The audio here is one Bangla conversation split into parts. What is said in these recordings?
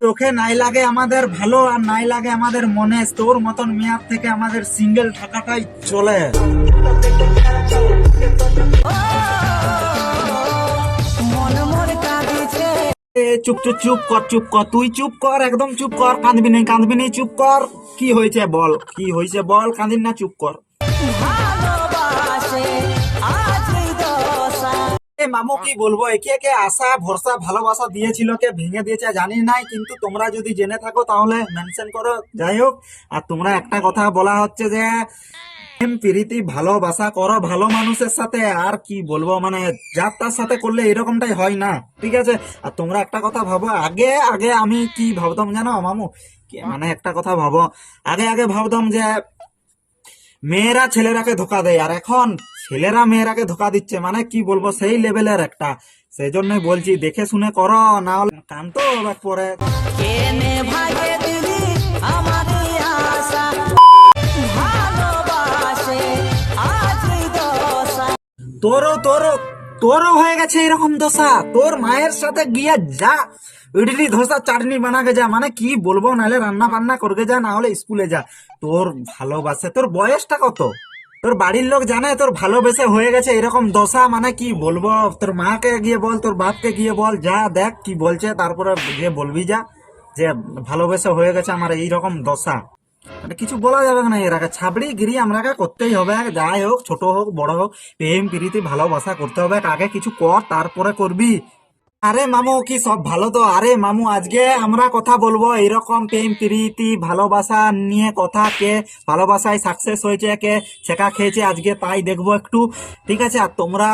চোখে নাই লাগে আমাদের ভালো আর নাই লাগে আমাদের মনে, তোর মতন মেয়াদ থেকে আমাদের সিঙ্গেল থাকাটাই চলে। চুপ চুপ চুপ কর, চুপ কর, তুই চুপ কর, একদম চুপ কর, কাঁদবি নেই, চুপ কর। কি হয়েছে বল, কি হয়েছে বল, কাঁদিস না, চুপ কর। মামু কি বলবো, একে কে আশা ভরসা ভালোবাসা দিয়েছিল, কে ভেঙে দিয়েছে জানি নাই, কিন্তু তোমরা যদি জেনে থাকো তাহলে মেনশন করো। যাই হোক, আর তোমরা একটা কথা বলা হচ্ছে যে প্রীতি ভালোবাসা করো ভালো মানুষের সাথে, আর কি বলবো, মানে যার তার সাথে করলে এরকমটাই হয় না, ঠিক আছে। আর তোমরা একটা কথা ভাবো, আগে আগে আমি কি ভাবতাম জানো মামু, মানে একটা কথা ভাবো, আগে আগে ভাবতাম যে মেয়েরা ছেলেরাকে ধোকা দেয়, আর এখন ছেলেরা মেয়েরাকে ধোকা দিচ্ছে, মানে কি বলবো সেই লেভেলের একটা। সেই জন্যই বলছি দেখে শুনে করো, না হলে কানতো পরে। তোরও তোরও তোরও হয়ে গেছে এরকম দশা, তোর মায়ের সাথে গিয়ে যা ইডলি ধোসা চাটনি বানাকে যা, মানে কি বলবো, নাহলে রান্না বান্না করকে যা, না হলে স্কুলে যা। তোর ভালোবাসে, তোর বয়সটা কত, তোর বাড়ির লোক জানে তোর ভালোবেসে হয়ে গেছে এরকম দশা, মানে কি বলবো, তোর মাকে গিয়ে বল, তোর বাপকে গিয়ে বল, যা দেখ কি বলছে, তারপরে গিয়ে বলবি যা যে ভালোবেসে হয়ে গেছে আমার এইরকম দশা। মানে কিছু বলা যাবে না, এর আগে ছাবড়ি গিরি আমরাকে করতেই হবে, যাই হোক ছোট হোক বড় হোক, প্রেম প্রীতি ভালোবাসা করতে হবে, আগে কিছু কর তারপরে করবি। আরে মামু কি সব ভালো তো? আরে মামু আজকে আমরা কথা বলবো এরকম প্রেম প্রীতি ভালোবাসা নিয়ে, কথা কে ভালোবাসায় সাকসেস হয়েছে, কে ছেঁকা খেয়েছে, আজকে তাই দেখবো একটু, ঠিক আছে। আর তোমরা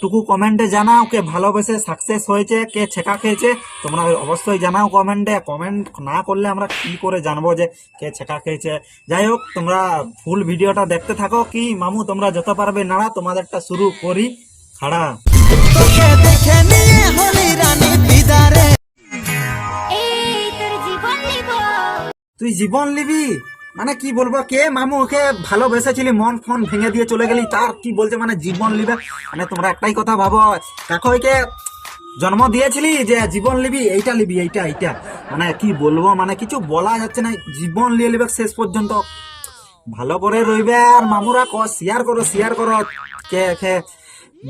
টুকু কমেন্টে জানাও কে ভালোবেসে সাকসেস হয়েছে, কে ছেঁকা খেয়েছে, তোমরা অবশ্যই জানাও কমেন্টে। কমেন্ট না করলে আমরা কি করে জানবো যে কে ছেঁকা খেয়েছে। যাই হোক, তোমরা ফুল ভিডিওটা দেখতে থাকো। কি মামু তোমরা যত পারবে নাড়া, তোমাদেরটা শুরু করি খাড়া। তুই জীবন নিবি মানে কি বলবো, কে মামু ওকে ভালোবেসেছিলি, মন ফোন ভেঙে দিয়ে চলে গেলি, তার কি বলছে মানে জীবন নিবে। মানে তোমরা একটাই কথা ভাবো, কাকইকে জন্ম দিয়েছিলি যে জীবন নিবি, এইটা নিবি, এইটা এইটা, মানে কি বলবো, মানে কিছু বলা যাচ্ছে না, জীবন নিয়ে নিবে শেষ পর্যন্ত। ভালো করে রইবে। আর মামুরা শেয়ার করো কে কে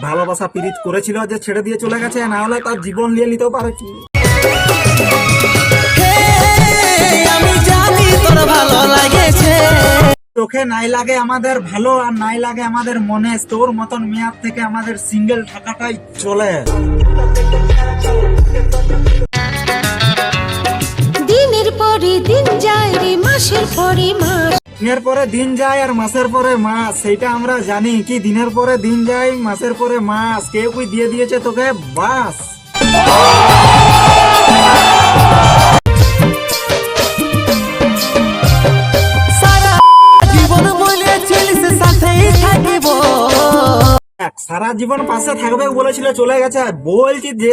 ভালোবাসা পীড়িত করেছিল যে ছেড়ে দিয়ে চলে গেছে, না হলে তার জীবন নিয়ে নিতেও পারে। কি চোখে নাই লাগে আমাদের ভালো আর নাই লাগে আমাদের মনে, তোর মতন মেয়াদ থেকে আমাদের সিঙ্গেল থাকাটাই চলে। দিনের পরে দিন যায় রে, মাসের পরে মাস, দিনের পরে দিন যায় আর মাসের পরে মাস, সেইটা আমরা জানি। কি দিনের পরে দিন যায় মাসের পরে মাস, কেউ কি দিয়ে দিয়েছে তোকে বাস। সারা জীবন পাশে থাকবে বলেছিল, চলে গেছে। বলছি যে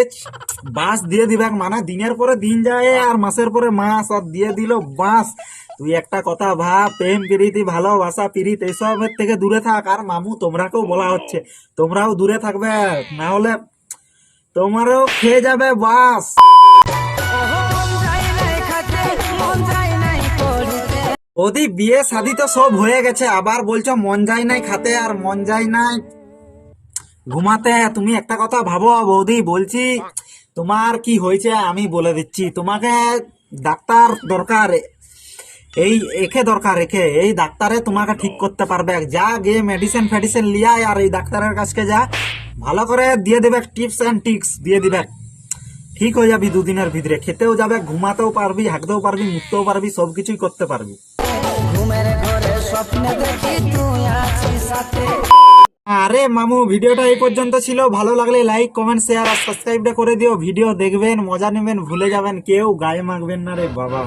বাস দিয়ে দিবে, মানে দিনের পরে দিন যায় আর মাসের পরে মাস, আর দিয়ে দিল বাস। তুই একটা কথা ভাব, প্রেম প্রীতি ভালোবাসা প্রীতি এইসবের থেকে দূরে থাক। আর মামু তোমরাকেও বলা হচ্ছে, তোমরাও দূরে থাকবে, না হলে তোমারও খেয়ে যাবে বাস। ওদি বিয়ে শাদি তো সব হয়ে গেছে, আবার বলছো মন যায় নাই খাতে আর মন যায় নাই ঘুমাতে। তুমি একটা কথা ভাবো বৌদি, বলছি তোমার কি হয়েছে আমি বলে দিচ্ছি তোমাকে। ডাক্তার দরকার, এই ডাক্তারে তোমাকে ঠিক করতে পারবে। যা গিয়ে মেডিসিন ফেডিসিন লিয়া, আর এই ডাক্তারের কাছে যা, ভালো করে দিয়ে দেবে টিপস এন্ড ট্রিক্স দিয়ে দিবে, ঠিক হয়ে যাবি দুদিনের ভিতরে। খেতেও যাবে, ঘুমাতেও পারবি, হাঁকতেও পারবি, মুততেও পারবি, সবকিছুই করতে পারবি। আরে মামু ভিডিওটা এই পর্যন্ত ছিল, ভালো লাগলে লাইক কমেন্ট শেয়ার আর সাবস্ক্রাইবটা করে দিও। ভিডিও দেখবেন, মজা নেবেন, ভুলে যাবেন, কেউ গায়ে মাখবেন না রে বাবা।